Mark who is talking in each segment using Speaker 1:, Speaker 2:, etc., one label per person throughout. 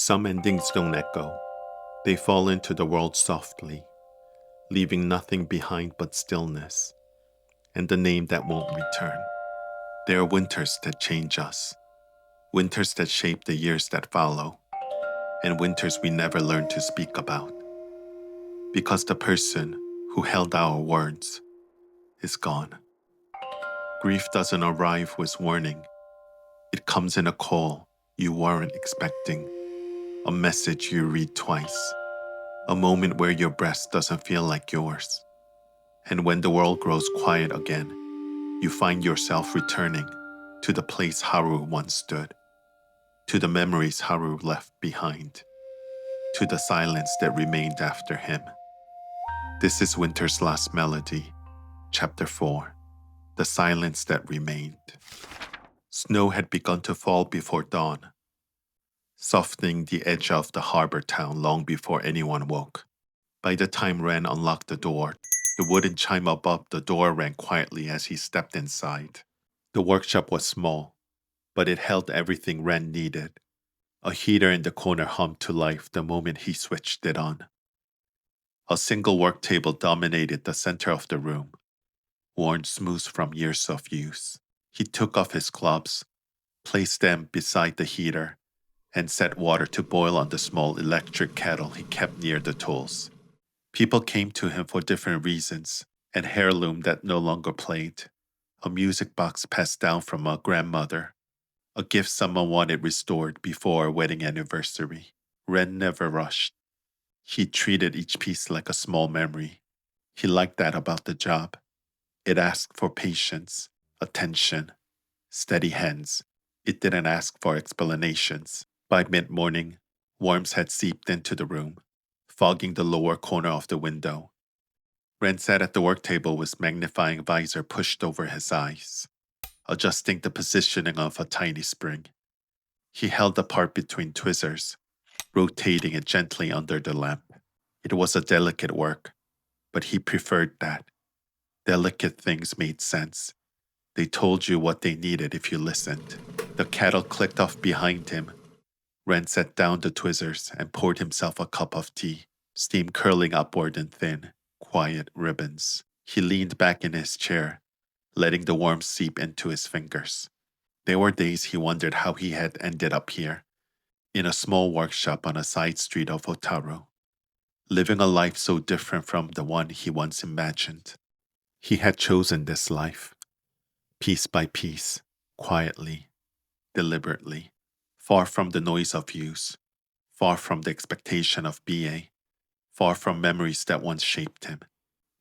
Speaker 1: Some endings don't echo. They fall into the world softly, leaving nothing behind but stillness and the name that won't return. There are winters that change us, winters that shape the years that follow, and winters we never learn to speak about. Because the person who held our words is gone. Grief doesn't arrive with warning. It comes in a call you weren't expecting, a message you read twice, a moment where your breath doesn't feel like yours. And when the world grows quiet again, you find yourself returning to the place Haru once stood, to the memories Haru left behind, to the silence that remained after him. This is Winter's Last Melody, Chapter 4, The Silence That Remained. Snow had begun to fall before dawn, softening the edge of the harbor town long before anyone woke. By the time Ren unlocked the door, the wooden chime above the door rang quietly as he stepped inside. The workshop was small, but it held everything Ren needed. A heater in the corner hummed to life the moment he switched it on. A single work table dominated the center of the room, worn smooth from years of use. He took off his gloves, placed them beside the heater, and set water to boil on the small electric kettle he kept near the tools. People came to him for different reasons: an heirloom that no longer played, a music box passed down from a grandmother, a gift someone wanted restored before a wedding anniversary. Ren never rushed. He treated each piece like a small memory. He liked that about the job. It asked for patience, attention, steady hands. It didn't ask for explanations. By mid-morning, worms had seeped into the room, fogging the lower corner of the window. Ren sat at the work table with magnifying visor pushed over his eyes, adjusting the positioning of a tiny spring. He held the part between tweezers, rotating it gently under the lamp. It was a delicate work, but he preferred that. Delicate things made sense. They told you what they needed if you listened. The kettle clicked off behind him. Ren set down the tweezers and poured himself a cup of tea, steam curling upward in thin, quiet ribbons. He leaned back in his chair, letting the warmth seep into his fingers. There were days he wondered how he had ended up here, in a small workshop on a side street of Otaru, living a life so different from the one he once imagined. He had chosen this life, piece by piece, quietly, deliberately, far from the noise of use, far from the expectation of BA, far from memories that once shaped him.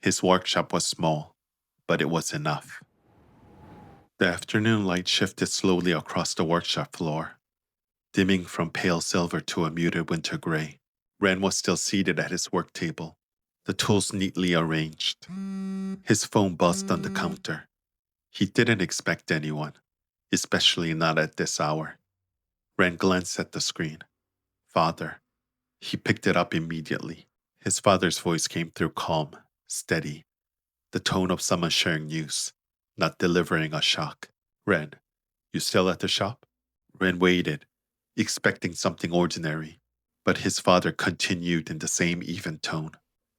Speaker 1: His workshop was small, but it was enough. The afternoon light shifted slowly across the workshop floor, dimming from pale silver to a muted winter gray. Ren was still seated at his work table, the tools neatly arranged. His phone buzzed on the counter. He didn't expect anyone, especially not at this hour. Ren glanced at the screen. Father. He picked it up immediately. His father's voice came through calm, steady, the tone of someone sharing news, not delivering a shock. Ren, you still at the shop? Ren waited, expecting something ordinary, but his father continued in the same even tone.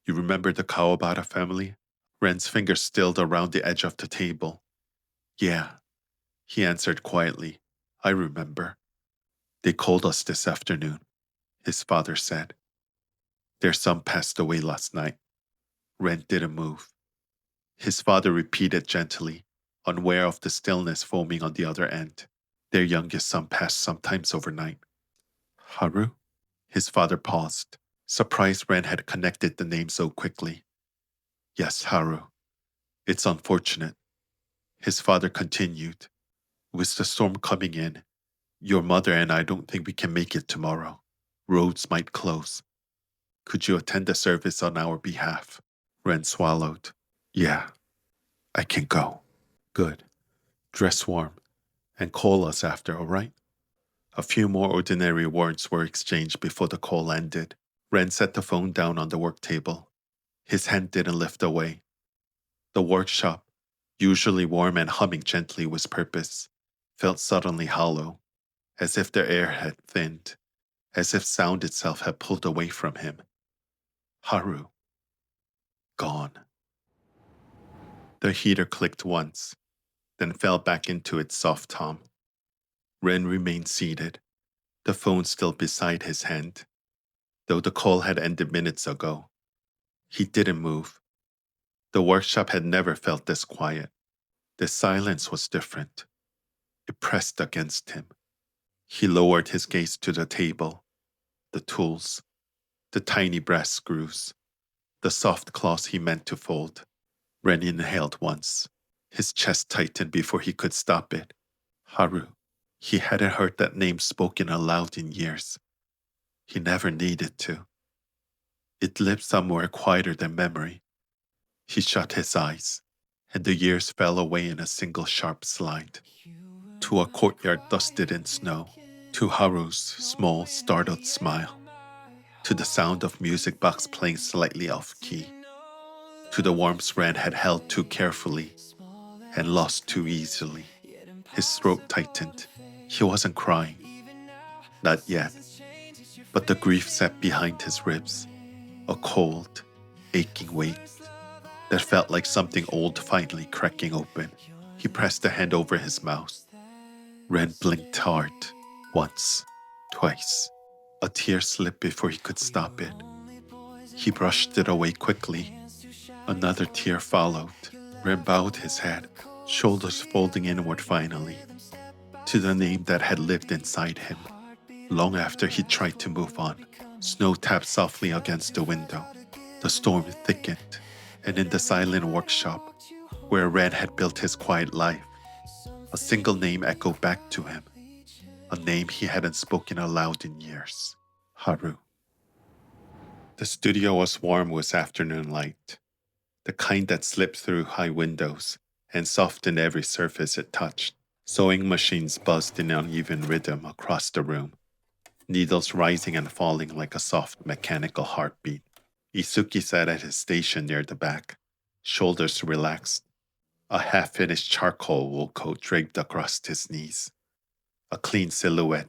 Speaker 1: You remember the Kawabata family? Ren's fingers stilled around the edge of the table. Yeah, he answered quietly. I remember. They called us this afternoon, his father said. Their son passed away last night. Ren didn't move. His father repeated gently, unaware of the stillness foaming on the other end. Their youngest son passed sometimes overnight. Haru? His father paused, surprised Ren had connected the name so quickly. Yes, Haru. It's unfortunate. His father continued. With the storm coming in, your mother and I don't think we can make it tomorrow. Roads might close. Could you attend the service on our behalf? Ren swallowed. Yeah, I can go. Good. Dress warm and call us after, all right? A few more ordinary words were exchanged before the call ended. Ren set the phone down on the work table. His hand didn't lift away. The workshop, usually warm and humming gently with purpose, felt suddenly hollow, as if the air had thinned. as if sound itself had pulled away from him. Haru. Gone. The heater clicked once, then fell back into its soft hum. Ren remained seated, the phone still beside his hand. Though the call had ended minutes ago, he didn't move. The workshop had never felt this quiet. The silence was different. It pressed against him. He lowered his gaze to the table, the tools, the tiny brass screws, the soft claws he meant to fold. Ren inhaled once. His chest tightened before he could stop it. Haru. He hadn't heard that name spoken aloud in years. He never needed to. It lived somewhere quieter than memory. He shut his eyes, and the years fell away in a single sharp slide. To a courtyard dusted in snow, to Haru's small, startled smile, to the sound of music box playing slightly off key, to the warmth Ren had held too carefully and lost too easily. His throat tightened. He wasn't crying. Not yet. But the grief sat behind his ribs, a cold, aching weight that felt like something old finally cracking open. He pressed a hand over his mouth. Ren blinked hard, once, twice. A tear slipped before he could stop it. He brushed it away quickly. Another tear followed. Ren bowed his head, shoulders folding inward finally, to the name that had lived inside him. Long after he tried to move on, snow tapped softly against the window. The storm thickened, and in the silent workshop, where Ren had built his quiet life, a single name echoed back to him, a name he hadn't spoken aloud in years. Haru. The studio was warm with afternoon light, the kind that slipped through high windows and softened every surface it touched. Sewing machines buzzed in uneven rhythm across the room, needles rising and falling like a soft mechanical heartbeat. Itsuki sat at his station near the back, shoulders relaxed, a half-finished charcoal wool coat draped across his knees. A clean silhouette,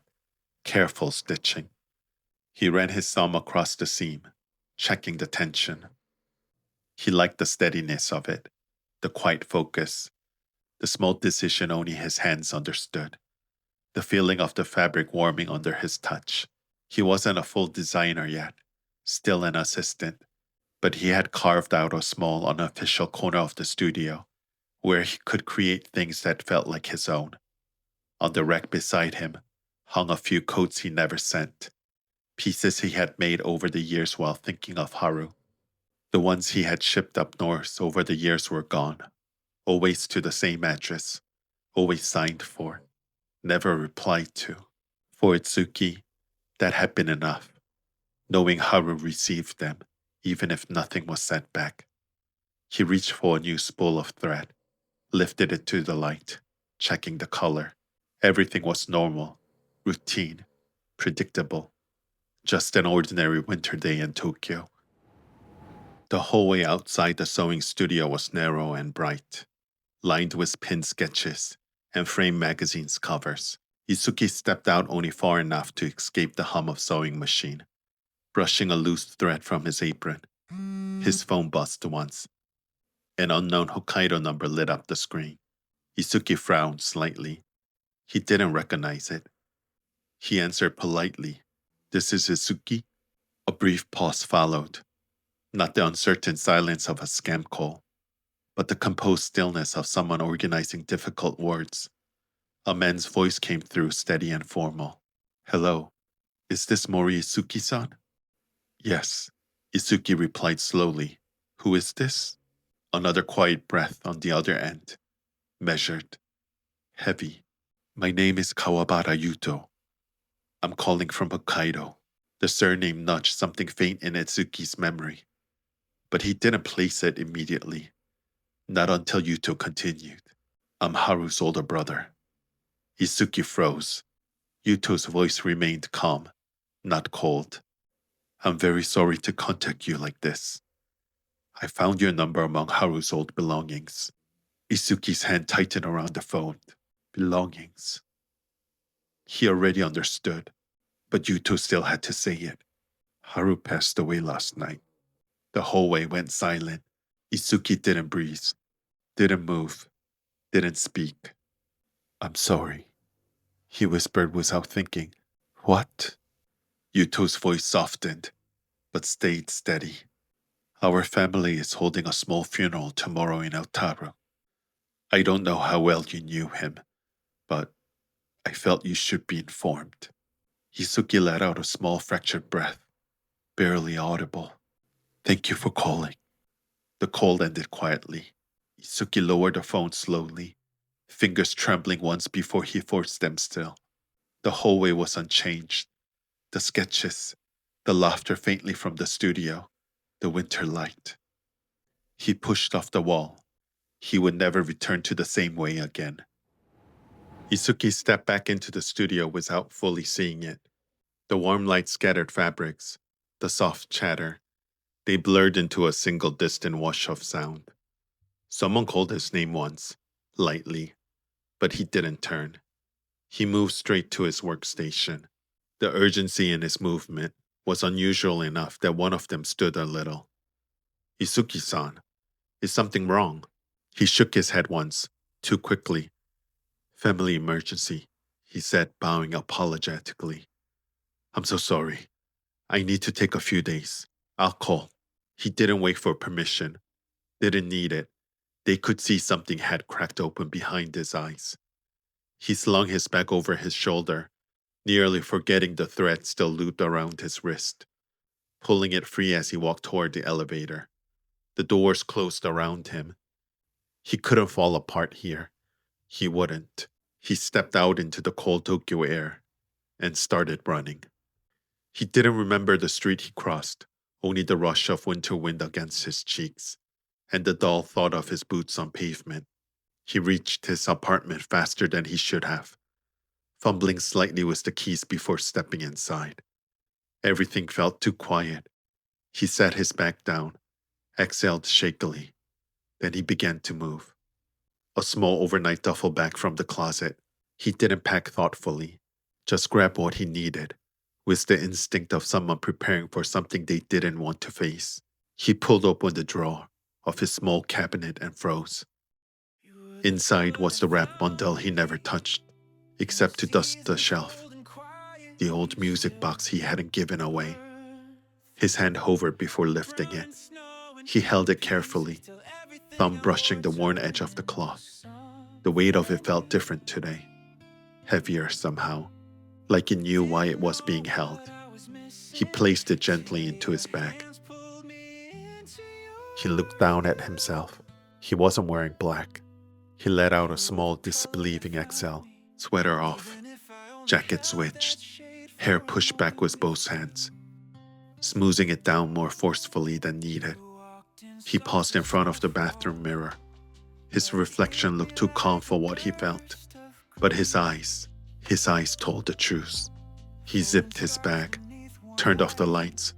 Speaker 1: careful stitching. He ran his thumb across the seam, checking the tension. He liked the steadiness of it, the quiet focus, the small decision only his hands understood, the feeling of the fabric warming under his touch. He wasn't a full designer yet, still an assistant, but he had carved out a small, unofficial corner of the studio where he could create things that felt like his own. On the rack beside him hung a few coats he never sent, pieces he had made over the years while thinking of Haru. The ones he had shipped up north over the years were gone, always to the same address, always signed for, never replied to. For Itsuki, that had been enough, knowing Haru received them, even if nothing was sent back. He reached for a new spool of thread, lifted it to the light, checking the color. Everything was normal, routine, predictable. Just an ordinary winter day in Tokyo. The hallway outside the sewing studio was narrow and bright, lined with pinned sketches and framed magazines covers. Itsuki stepped out only far enough to escape the hum of sewing machine, brushing a loose thread from his apron. His phone buzzed once. An unknown Hokkaido number lit up the screen. Itsuki frowned slightly. He didn't recognize it. He answered politely, "This is Itsuki?" A brief pause followed. Not the uncertain silence of a scam call, but the composed stillness of someone organizing difficult words. A man's voice came through, steady and formal. "Hello, is this Mori Itsuki-san?" "Yes," Itsuki replied slowly. "Who is this?" Another quiet breath on the other end, measured, heavy. "My name is Kawabara Yuto. I'm calling from Hokkaido." The surname nudged something faint in Itsuki's memory, but he didn't place it immediately. Not until Yuto continued. "I'm Haru's older brother." Itsuki froze. Yuto's voice remained calm, not cold. "I'm very sorry to contact you like this. I found your number among Haru's old belongings." Itsuki's hand tightened around the phone. Belongings. He already understood. But Yuto still had to say it. Haru passed away last night. The hallway went silent. Itsuki didn't breathe, didn't move, didn't speak. I'm sorry, he whispered without thinking. What? Yuto's voice softened, but stayed steady. Our family is holding a small funeral tomorrow in Otaru. I don't know how well you knew him, but I felt you should be informed. Itsuki let out a small fractured breath, barely audible. Thank you for calling. The call ended quietly. Itsuki lowered the phone slowly, fingers trembling once before he forced them still. The hallway was unchanged. The sketches, the laughter faintly from the studio, the winter light. He pushed off the wall. He would never return to the same way again. Itsuki stepped back into the studio without fully seeing it. The warm light scattered fabrics, the soft chatter. They blurred into a single distant wash of sound. Someone called his name once, lightly, but he didn't turn. He moved straight to his workstation. The urgency in his movement was unusual enough that one of them stood a little. Itsuki-san, is something wrong? He shook his head once, too quickly. Family emergency, he said, bowing apologetically. I'm so sorry. I need to take a few days. I'll call. He didn't wait for permission. Didn't need it. They could see something had cracked open behind his eyes. He slung his bag over his shoulder, nearly forgetting the thread still looped around his wrist, pulling it free as he walked toward the elevator. The doors closed around him. He couldn't fall apart here. He wouldn't. He stepped out into the cold Tokyo air and started running. He didn't remember the street he crossed, only the rush of winter wind against his cheeks, and the dull thud of his boots on pavement. He reached his apartment faster than he should have, fumbling slightly with the keys before stepping inside. Everything felt too quiet. He set his bag down, exhaled shakily. Then he began to move. A small overnight duffel bag from the closet. He didn't pack thoughtfully, just grabbed what he needed, with the instinct of someone preparing for something they didn't want to face. He pulled open the drawer of his small cabinet and froze. Inside was the wrapped bundle he never touched, except to dust the shelf, the old music box he hadn't given away. His hand hovered before lifting it. He held it carefully, thumb brushing the worn edge of the cloth. The weight of it felt different today, heavier somehow, like he knew why it was being held. He placed it gently into his bag. He looked down at himself. He wasn't wearing black. He let out a small disbelieving exhale, sweater off, jacket switched, hair pushed back with both hands, smoothing it down more forcefully than needed. He paused in front of the bathroom mirror. His reflection looked too calm for what he felt, but his eyes told the truth. He zipped his bag, turned off the lights,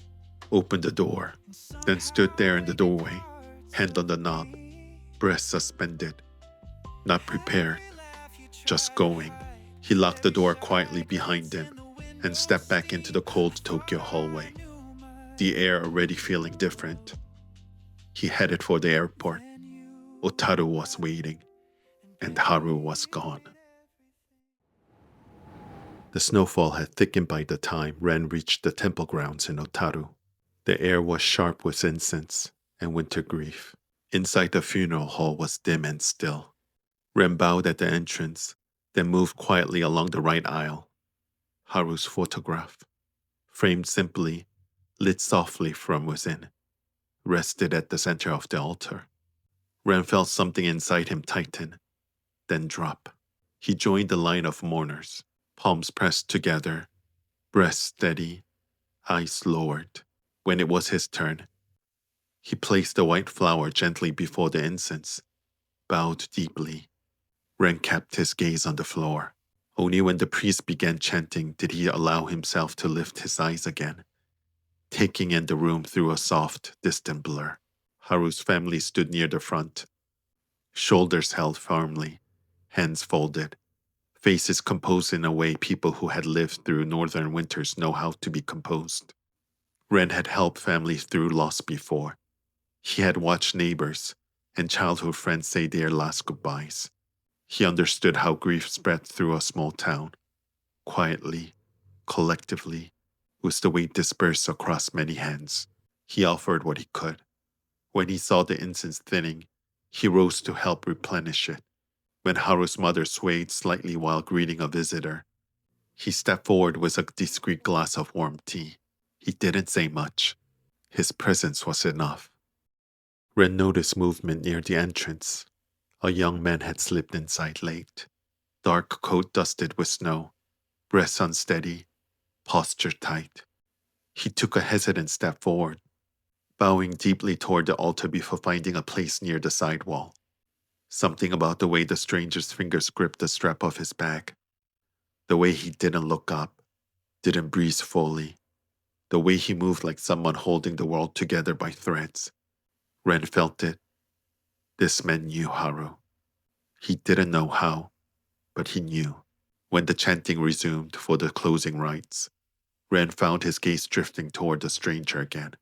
Speaker 1: opened the door, then stood there in the doorway, hand on the knob, breath suspended. Not prepared, just going. He locked the door quietly behind him and stepped back into the cold Tokyo hallway, the air already feeling different. He headed for the airport. Otaru was waiting, and Haru was gone. The snowfall had thickened by the time Ren reached the temple grounds in Otaru. The air was sharp with incense and winter grief. Inside the funeral hall was dim and still. Ren bowed at the entrance, then moved quietly along the right aisle. Haru's photograph, framed simply, lit softly from within, rested at the center of the altar. Ren felt something inside him tighten, then drop. He joined the line of mourners, palms pressed together, breath steady, eyes lowered. When it was his turn, he placed the white flower gently before the incense, bowed deeply. Ren kept his gaze on the floor. Only when the priest began chanting did he allow himself to lift his eyes again, taking in the room through a soft, distant blur. Haru's family stood near the front, shoulders held firmly, hands folded, faces composed in a way people who had lived through northern winters know how to be composed. Ren had helped families through loss before. He had watched neighbors and childhood friends say their last goodbyes. He understood how grief spread through a small town, quietly, collectively, with the weight dispersed across many hands. He offered what he could. When he saw the incense thinning, he rose to help replenish it. When Haru's mother swayed slightly while greeting a visitor, he stepped forward with a discreet glass of warm tea. He didn't say much. His presence was enough. Ren noticed movement near the entrance. A young man had slipped inside late. Dark coat dusted with snow, breath unsteady, posture tight. He took a hesitant step forward, bowing deeply toward the altar before finding a place near the side wall. Something about the way the stranger's fingers gripped the strap of his bag, the way he didn't look up, didn't breathe fully, the way he moved like someone holding the world together by threads. Ren felt it. This man knew Haru. He didn't know how, but he knew. When the chanting resumed for the closing rites, Ren found his gaze drifting toward the stranger again,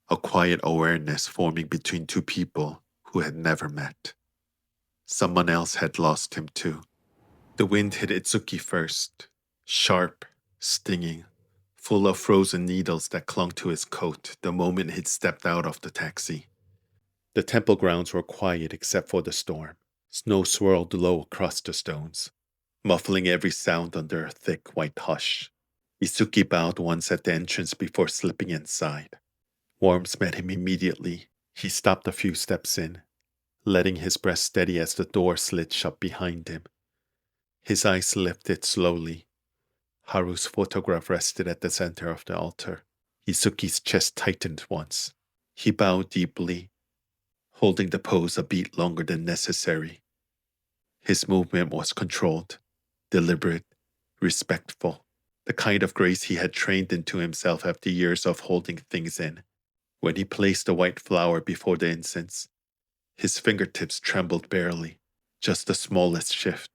Speaker 1: a quiet awareness forming between two people who had never met. Someone else had lost him too. The wind hit Itsuki first, sharp, stinging, full of frozen needles that clung to his coat the moment he'd stepped out of the taxi. The temple grounds were quiet except for the storm. Snow swirled low across the stones, muffling every sound under a thick white hush. Itsuki bowed once at the entrance before slipping inside. Warmth met him immediately. He stopped a few steps in, letting his breath steady as the door slid shut behind him. His eyes lifted slowly. Haru's photograph rested at the center of the altar. Itsuki's chest tightened once. He bowed deeply, holding the pose a beat longer than necessary. His movement was controlled, deliberate, respectful, the kind of grace he had trained into himself after years of holding things in. When he placed the white flower before the incense, his fingertips trembled barely, just the smallest shift,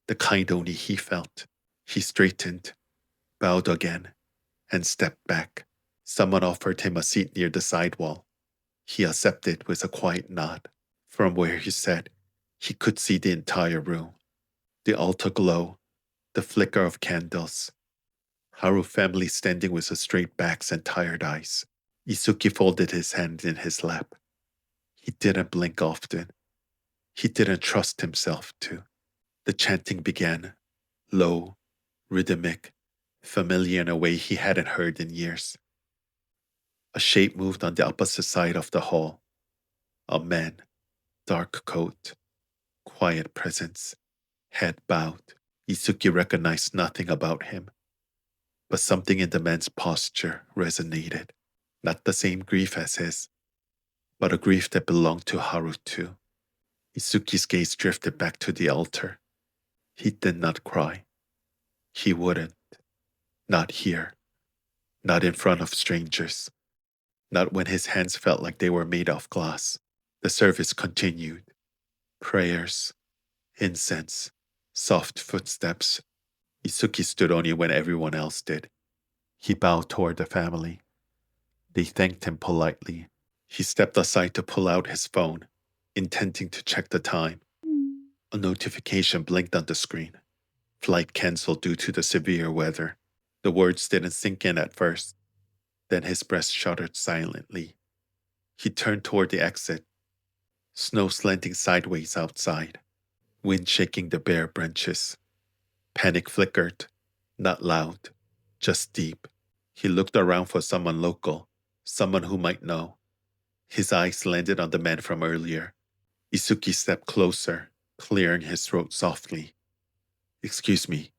Speaker 1: the kind only he felt. He straightened, bowed again, and stepped back. Someone offered him a seat near the side wall. He accepted with a quiet nod. From where he sat, he could see the entire room. The altar glow, the flicker of candles. Haru family standing with straight backs and tired eyes. Itsuki folded his hand in his lap. He didn't blink often. He didn't trust himself to. The chanting began, low, rhythmic, familiar in a way he hadn't heard in years. A shape moved on the opposite side of the hall. A man, dark coat, quiet presence, head bowed. Itsuki recognized nothing about him, but something in the man's posture resonated. Not the same grief as his, but a grief that belonged to Haru too. Itsuki's gaze drifted back to the altar. He did not cry. He wouldn't. Not here. Not in front of strangers. Not when his hands felt like they were made of glass. The service continued. Prayers, incense, soft footsteps. Itsuki stood only when everyone else did. He bowed toward the family. They thanked him politely. He stepped aside to pull out his phone, intending to check the time. A notification blinked on the screen. Flight canceled due to the severe weather. The words didn't sink in at first. Then his breast shuddered silently. He turned toward the exit. Snow slanting sideways outside. Wind shaking the bare branches. Panic flickered. Not loud, just deep. He looked around for someone local, someone who might know. His eyes landed on the man from earlier. Itsuki stepped closer, clearing his throat softly. "Excuse me,"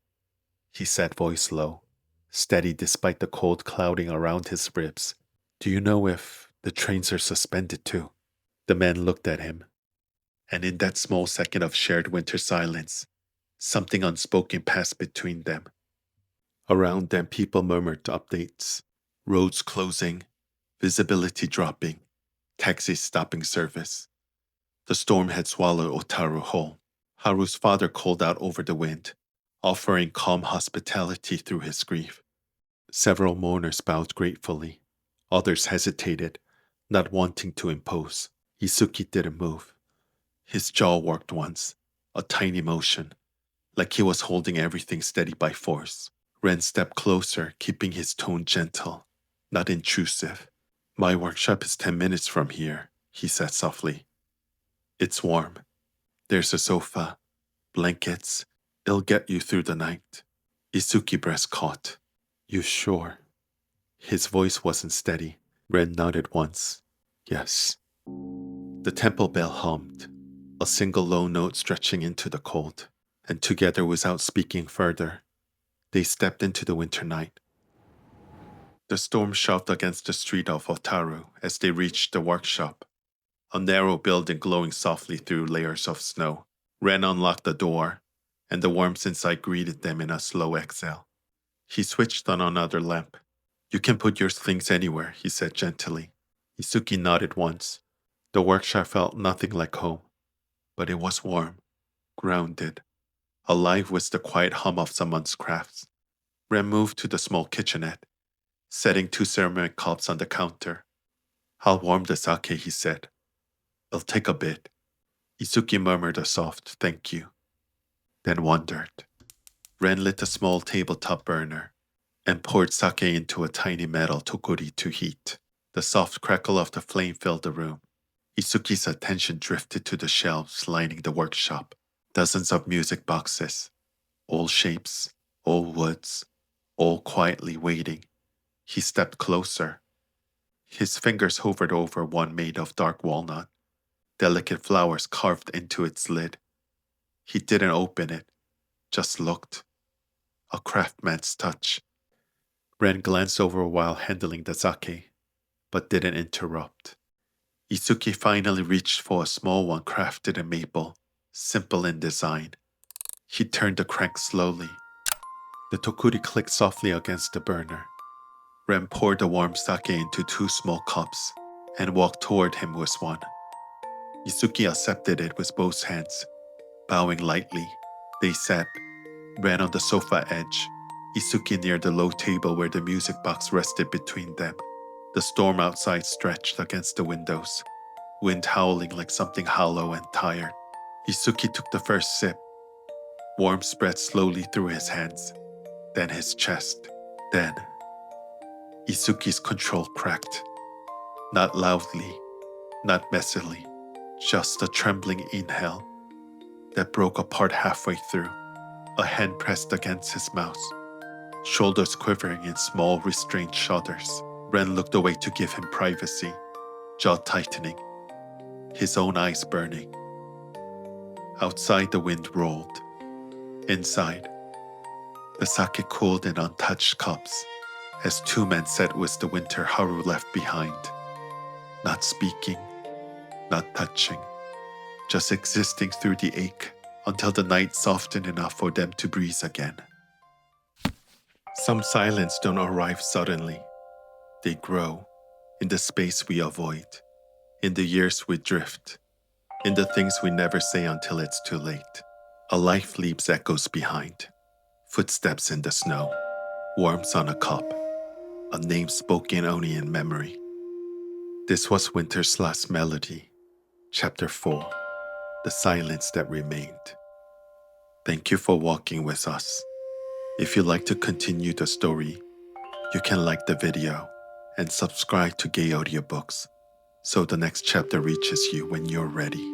Speaker 1: he said, voice low, steady despite the cold clouding around his ribs. "Do you know if the trains are suspended too?" The man looked at him, and in that small second of shared winter silence, something unspoken passed between them. Around them, people murmured updates. Roads closing, visibility dropping, taxis stopping service. The storm had swallowed Otaru whole. Haru's father called out over the wind. offering calm hospitality through his grief. Several mourners bowed gratefully. Others hesitated, not wanting to impose. Itsuki didn't move. His jaw worked once, a tiny motion, like he was holding everything steady by force. Ren stepped closer, keeping his tone gentle, not intrusive. "My workshop is 10 minutes from here," he said softly. "It's warm. There's a sofa, blankets. It'll get you through the night." Itsuki's breast caught. "You sure?" His voice wasn't steady. Ren nodded once. "Yes." The temple bell hummed, a single low note stretching into the cold, and together without speaking further, they stepped into the winter night. The storm shoved against the street of Otaru as they reached the workshop, a narrow building glowing softly through layers of snow. Ren unlocked the door, and the warmth inside greeted them in a slow exhale. He switched on another lamp. "You can put your things anywhere," he said gently. Itsuki nodded once. The workshop felt nothing like home, but it was warm, grounded, alive with the quiet hum of someone's crafts. Ren moved to the small kitchenette, setting 2 ceramic cups on the counter. "I'll warm the sake," he said. "It'll take a bit." Itsuki murmured a soft "thank you," then wondered. Ren lit a small tabletop burner and poured sake into a tiny metal tokuri to heat. The soft crackle of the flame filled the room. Itsuki's attention drifted to the shelves lining the workshop. Dozens of music boxes, all shapes, all woods, all quietly waiting. He stepped closer. His fingers hovered over one made of dark walnut, delicate flowers carved into its lid. He didn't open it, just looked. A craftsman's touch. Ren glanced over while handling the sake, but didn't interrupt. Itsuki finally reached for a small one crafted in maple, simple in design. He turned the crank slowly. The tokuri clicked softly against the burner. Ren poured the warm sake into 2 small cups and walked toward him with one. Itsuki accepted it with both hands, bowing lightly. They sat, Ren on the sofa edge, Itsuki near the low table where the music box rested between them. The storm outside stretched against the windows, wind howling like something hollow and tired. Itsuki took the first sip. Warmth spread slowly through his hands, then his chest. Then, Itsuki's control cracked. Not loudly, not messily, just a trembling inhale that broke apart halfway through. A hand pressed against his mouth, shoulders quivering in small, restrained shudders. Ren looked away to give him privacy, jaw tightening, his own eyes burning. Outside, the wind rolled. Inside, the sake cooled in untouched cups as 2 men sat with the winter Haru left behind, not speaking, not touching, just existing through the ache until the night softened enough for them to breathe again. Some silence don't arrive suddenly. They grow in the space we avoid, in the years we drift, in the things we never say until it's too late. A life leaves echoes behind, footsteps in the snow, warmth on a cup, a name spoken only in memory. This was Winter's last melody, Chapter 4, The Silence That Remained. Thank you for walking with us. If you'd like to continue the story, you can like the video and subscribe to Gay Audiobooks so the next chapter reaches you when you're ready.